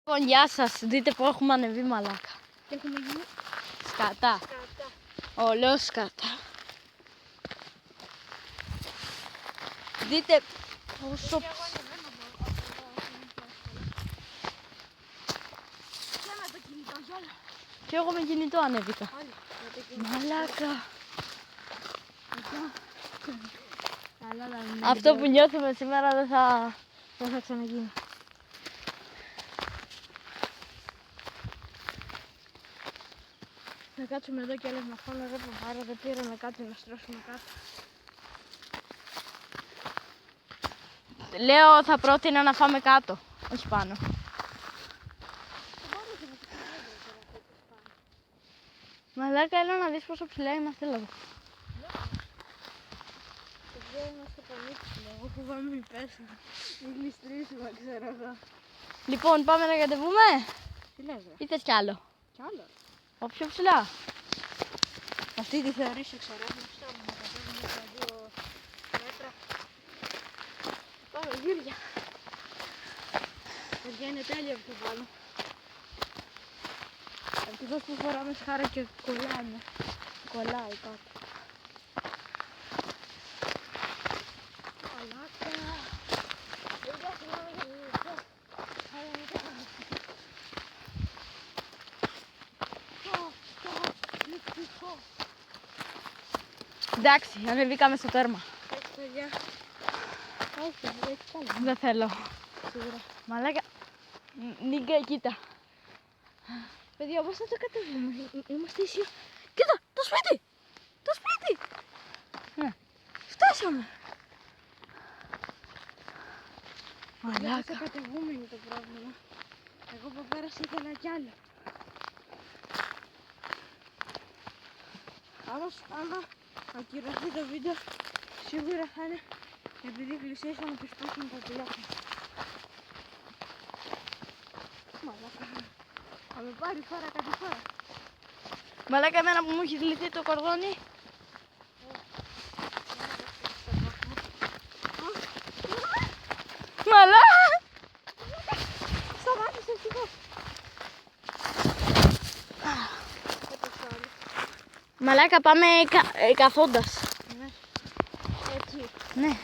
Λοιπόν, γεια σας. Δείτε που έχουμε ανεβεί, μαλάκα. Τι έχουμε γίνει? Σκατά. Ολό σκατά. Δείτε πόσο... Και εγώ με κινητό ανέβηκα. Μαλάκα. Αυτό που νιώθουμε σήμερα δεν θα ξαναγίνει. Να κάτσουμε εδώ και έλεγε να φάμε ρε παπάρα, δεν πήραμε κάτι να στρώσουμε κάτω. Λέω θα πρότεινα να φάμε κάτω, όχι πάνω. Μαλάκα, έλα να δεις πόσο ψηλά είμαστε εδώ. Εδώ είμαστε πολύ ψηλά, εγώ φοβάμαι μη πέσουμε. Μην γλιστρήσουμε, ξέρω εγώ. Λοιπόν, πάμε να κατεβούμε. Τι λες ρε? Ή θες κι άλλο? Κι άλλο. Πιο ψηλά. Αυτή τη θεωρείς εξερεύνηση, να κατέβουμε στα 2 μέτρα. Πάμε γύρια. Παιδιά είναι τέλειο αυτό πάνω. Ευτυχώς που φοράμε σχάρα και κολλάμε. Κολλάει κάτω. Μαλάκα. Παιδιά θυμάμαι για λίγο. Αλλά μην κάνουμε. Λυπτικό. Εντάξει, ανεβήκαμε στο τέρμα. Έτσι παιδιά. Όχι, δεν έχει καλά. Δεν θέλω. Σίγουρα. Μαλάκα, νίγκα, κοίτα. Παιδιά, πώς θα το κατεβούμε? Είμαστε ίσιο. Κοίτα, το σπίτι! Το σπίτι! Ναι. Φτάσαμε! Δεν θα Μαλάκα. κατεβούμε είναι το πρόβλημα. Εγώ από πέρασε ήθελα κι άλλο. Άμα ακυρωθεί το βίντεο, σίγουρα θα είναι επειδή πλησιάσαμε και σπάσαμε τα τηλέφωνα. Μαλάκα. Θα με πάρει φορά κάτι φορά. Μαλάκα, εμένα που μου έχει λυθεί το κορδόνι. Μαλάκα. Σταμάτησε ευτυχώς. Έπαιξε άλλο. Μαλάκα, πάμε καθόντας. Ναι. Έτσι. Ναι.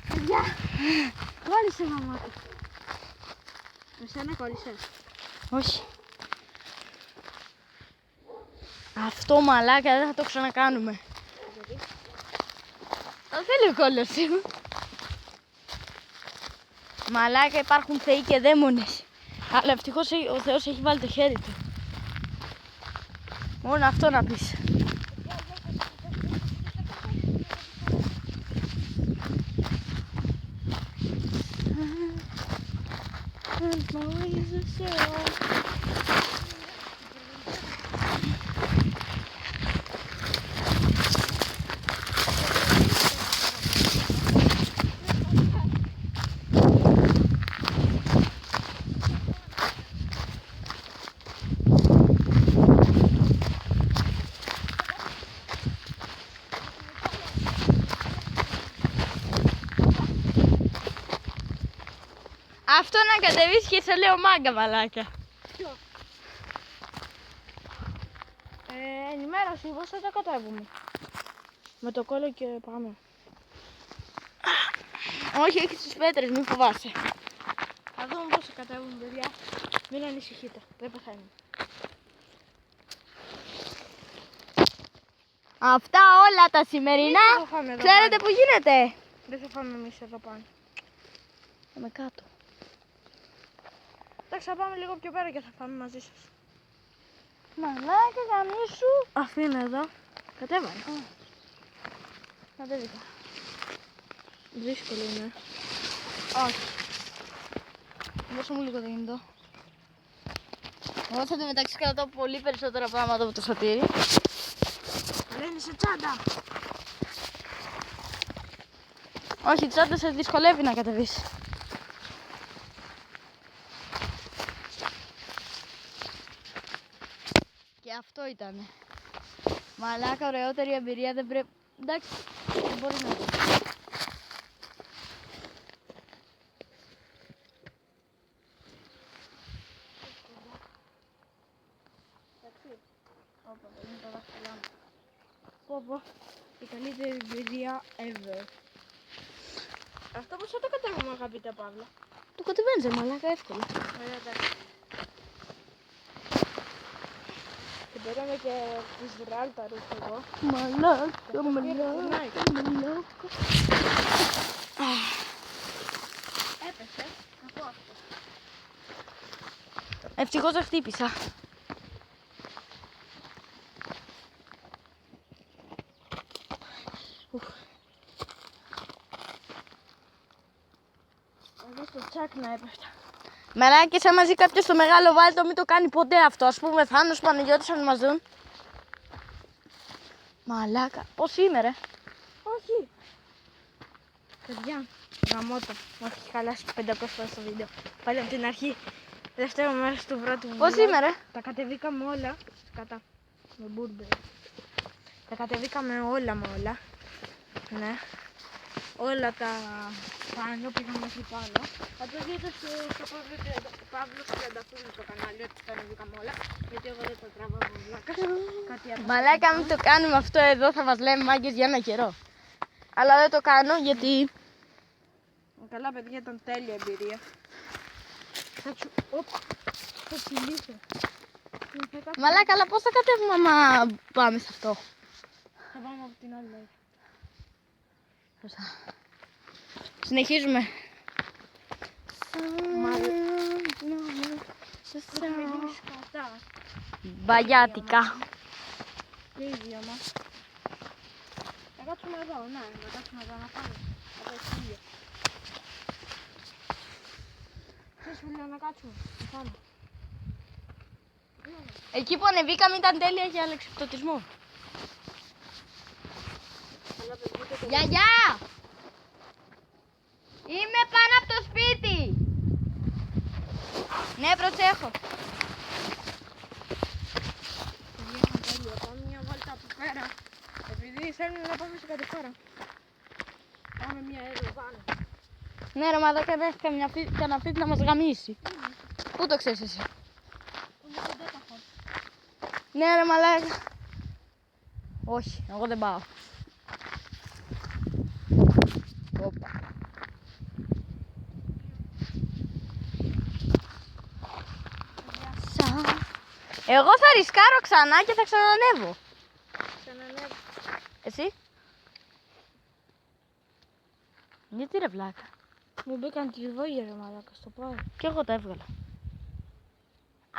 Παιδιά, κόλλησε μαμάκα. Εσένα κόλλησες? Όχι. Αυτό, μαλάκα, δεν θα το ξανακάνουμε. Γιατί? Δεν θέλω κόλλωση. Μαλάκα, υπάρχουν θεοί και δαίμονες. Αλλά ευτυχώς ο Θεός έχει βάλει το χέρι του. Μόνο αυτό να πεις. Αυτό να κατεβείς και σε λέω μάγκα, μαλάκα. Ποιο? Ενημέρωση, πώς θα τα κατέβουμε? Με το κόλλο και πάμε. Όχι, έχει τις πέτρες, μην φοβάσαι. Θα δούμε πώς θα κατέβουμε, παιδιά. Μην ανησυχείτε, δεν πεθαίνουμε. Αυτά όλα τα σημερινά, Δεν θα φάμε εδώ ξέρετε πάνω. που γίνεται. Δεν θα φάμε εμείς εδώ πάνω. Πάμε κάτω. Εντάξει, θα πάμε λίγο πιο πέρα και θα φάμε μαζί σας. Μαλάκα, γαμίσου. Αφήνω εδώ. Κατέβανε. Κατέβηκα. Δύσκολο είναι. Όχι. Δώσε μου λίγο το κινητό. Εγώ θα το μεταξύ κρατάω πολύ περισσότερα πράγματα από το Σωτήρι. Αλλά είναι σε τσάντα. Όχι, η τσάντα σε δυσκολεύει να κατεβείς. Και αυτό ήτανε. Μαλάκα, ωραιότερη εμπειρία δεν πρέπει... Εντάξει, δεν μπορεί να δει. Πω, η καλύτερη εμπειρία ever. Αυτό πώς θα το κατάγουμε, αγαπητέ Παύλο? Το κατεβαίνεις, μαλάκα, εύκολα. Ωραία, εντάξει. Και πέραμε και της Ρεάλ τα ρούχα εγώ. Μαλάκα, μαλάκα. Έπεσε, κακό αυτό. Ευτυχώς δεν χτύπησα. Εγώ στο τσάκ να έπεφτα. Μαλάκα, σε μαζί κάποιος στο μεγάλο βάλτο, μην το κάνει ποτέ αυτό. Ας πούμε, Θάνος, Παναγιώτης, αν μας δουν. Μαλάκα, πώς είμαι ρε? Όχι. Παιδιά, γαμώτο. Μου έχει χαλάσει 500 φορές το βίντεο. Πάλι από την αρχή. Δεύτερο μέρος του πρώτου Πώς vlog. είμαι ρε? Τα κατεβήκαμε όλα. Κατά. Με μπουρμπερ. Τα κατεβήκαμε όλα με όλα. Ναι. Όλα τα πάνω πήγαμε μέχρι πάνω. Θα το δείτε στο Παύλος Τριανταφύλλου το κανάλι ότι τα ανεβήκαμε όλα. Γιατί εγώ δεν τα τραβάω βλάκας. Κάτι άλλο. Μαλάκα, μην το κάνουμε αυτό εδώ, θα μας λέμε μάγκες για ένα καιρό. Αλλά δεν το κάνω γιατί... Καλά παιδιά, ήταν τέλεια εμπειρία. Θα τσιλήσω. Μαλάκα, αλλά πώς θα κατέβουμε άμα πάμε σε αυτό? Θα πάμε από την άλλη μεριά. Συνεχίζουμε. Έχουμε γίνει σκατά. Μπαγιάτικα. Και οι δύο μας. Θα κάτσουμε εδώ, ναι, θα κάτσουμε εδώ να πάμε. Από το χίλιο. Τι σου λέω να κάτσουμε, να πάμε. Εκεί που ανεβήκαμε ήταν τέλεια για αλεξιπτωτισμό. Αλλά παιδιά και το Γιαγιά! Είμαι πάνω από το σπίτι! Ναι, προσέχω. παιδιά ήταν τέλειο. Πάμε μια βόλτα από πέρα. Επειδή θέλουν να πάμε σε κατηφόρα. Πάμε μια εδώ πάνω. Ναι ρε μαλάκα, δεν έχει κανένα φίτι να μας γαμίσει. Πού το ξέρεις εσύ? Είναι κοντά τα χώρια. Ναι ρε μαλάκα. Όχι, εγώ δεν πάω. Όπα. Εγώ θα ρισκάρω ξανά και θα ξανανεύω. Ξανανεύω. Εσύ? Γιατί ρε βλάκα? Μου μπήκαν τη βόλια ρε μαλάκα στο πάω. Κι εγώ τα έβγαλα.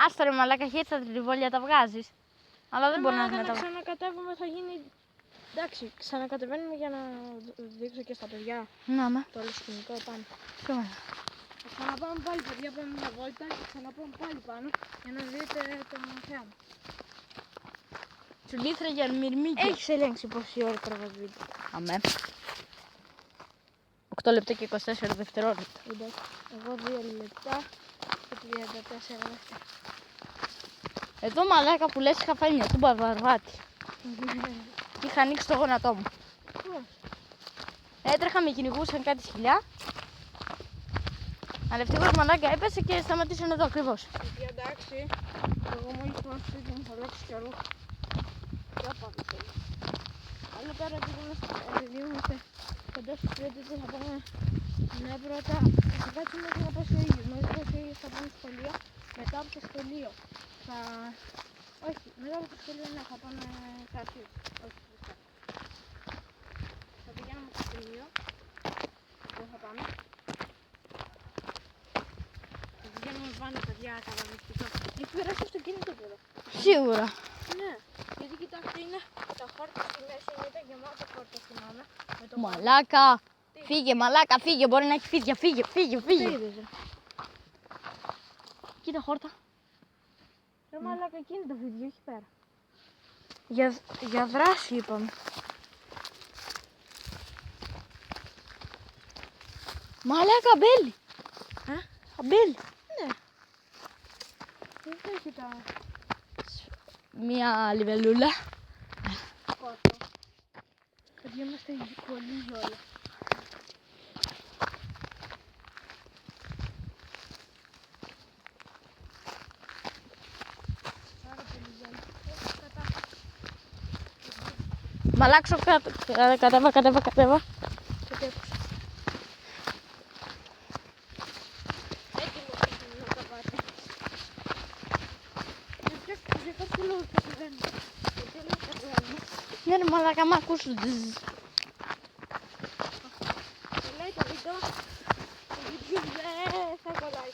Άστα ρε μαλάκα, χέρι στα τριβόλια τα βγάζεις. Αλλά δεν μπορεί να Να τα βγάλει. ξανακατεύουμε θα γίνει... Εντάξει, ξανακατεβαίνουμε για να δείξω και στα παιδιά Να με. το όλο σκηνικό πάνω. Κάμε. Θα ξαναπάμε πάλι παιδιά, πάμε μια βόλτα και ξαναπάμε πάλι πάνω για να δείτε τον θέαμα. Σου λύθρα για μυρμήγκια. Έχεις ελέγξει πόση ώρα τραβάς βίντεο. Αμέ. 8 λεπτά και 24 δευτερόλεπτα. Εντάξει, εγώ 2 λεπτά και 34 δεύτερα. Εδώ μαλάκα που λες είχα φάει μια τούμπα βαρβάτη. Και είχα ανοίξει το γόνατό μου. Πώς? Έτρεχα, με κυνηγούσαν κάτι σκυλιά. Αλλά ευτυχώς μαλάκα έπεσε και σταματήσαν εδώ ακριβώς. Γιατί εντάξει, εγώ μόλις πάω στο σπίτι μου θα αλλάξω και ρούχα. Για πάμε τώρα. Αλλά τώρα επειδή είμαστε κοντά στο σπίτι τι θα πάμε. Ναι πρώτα θα κάτσουμε και να πάει ο ήλιος. Μόλις πάει ο ήλιος θα πάμε στο σχολείο. Μετά από το σχολείο θα... Όχι, μετά από το σχολείο ναι, θα πάμε κάτι. Όχι, θα πηγαίνουμε στο σχολείο. Πού θα πάμε. Θα πηγαίνουμε πάνω παιδιά καταδυστικό. Έχει περάσει στο κινητό τώρα. Σίγουρα. Ναι, γιατί κοιτάξτε είναι τα χόρτα στη μέση, είναι γεμάτα χόρτα θυμάμαι. Με το Μαλάκα. Φύγε, μαλάκα, φύγε. Μπορεί να έχει φίδια. Φύγε, φύγε, Τι φύγε. είδες, ρε. Κοίτα χόρτα. Ρε μαλάκα, εκεί είναι το βίντεο, εκεί πέρα. Για δράση είπαμε. Μαλάκα, αμπέλι. Αμπέλι. Ναι. Δεν έχει τα Μια λιβελούλα. κόρτα. Παιδιά είμαστε πολύ όλα. Πάρα πολύ ζώλα. Κατά. Μ' αλλάξω κάτω. Κατέβα. Και τέκουσα. Έτοιμο να τα πάτε. Για κάποιο λόγο κατεβαίνω. Γιατί δεν κατεβαίνω. Ναι ρε μαλάκα, μ' ακούσου. Κολλάει το βίντεο. Το YouTube δεν θα κολλάει.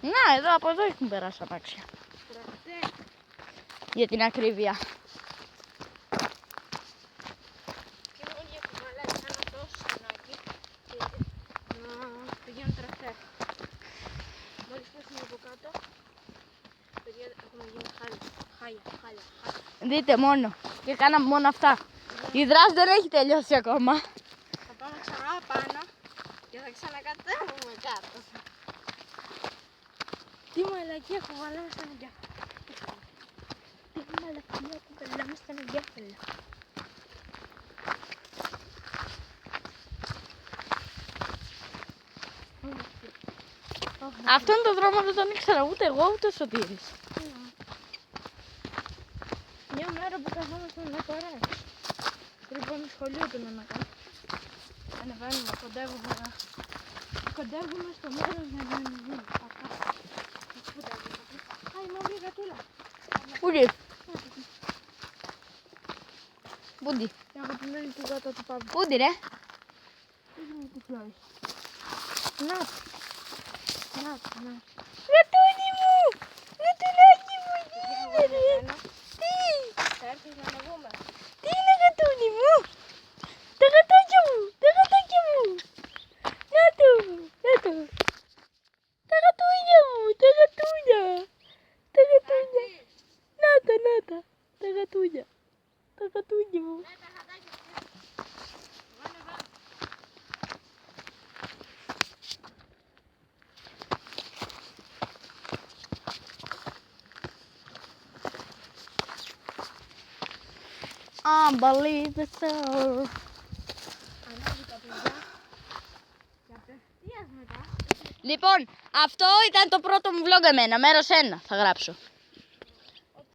Να, εδώ από εδώ έχουν περάσει αμάξια. Προχτές. Για την ακρίβεια. Και μου είχε κουβαλάει ένα τόσο στενάκι και να πηγαίνουν τρακτέρ. Μόλις πέσουμε από κάτω, παιδιά έχουμε γίνει χάλια. Δείτε μόνο. Και κάναμε μόνο αυτά. Η δράση δεν έχει τελειώσει ακόμα. Θα πάμε ξανά πάνω και θα ξανακατέβουμε κάτω. Τι μαλακία κουβαλάμε στα εγκέφαλα. Τι μαλακία κουβαλάμε στα εγκέφαλα. Αυτόν τον δρόμο δεν τον ήξερα ούτε εγώ ούτε ο Σωτήρης. Μια μέρα που καθόμασταν με παρέα. Λοιπόν, σχολείο του να κάνω. Ανεβαίνουμε, κοντεύουμε στο μέρος να ανεβαίνουμε. Α, η μαύρη γατούλα. Πούντι. Πούντι. Η αγαπημένη του γάτα του Παύλου. Πούντι ρε. Είχε μου κουκλάει. Να. Γατούνι μου. Γατουλάκι μου. Τι είναι ρε. Τι. Θα έρθεις να ανεβούμε. Τι είναι γατούνι μου. Τα γατάκια μου. Τα γατάκια μου. Να το. Τα γατούνια μου. Τα γατούνια. Να τα. Τα γατούνια. Τα γατούνια μου. Τα γατάκια σου. Βάνε. Unbelievable. Ανέβη τα παιδιά. Και απευθείας μετά. Λοιπόν, αυτό ήταν το πρώτο μου vlog εμένα. Μέρος 1 θα γράψω.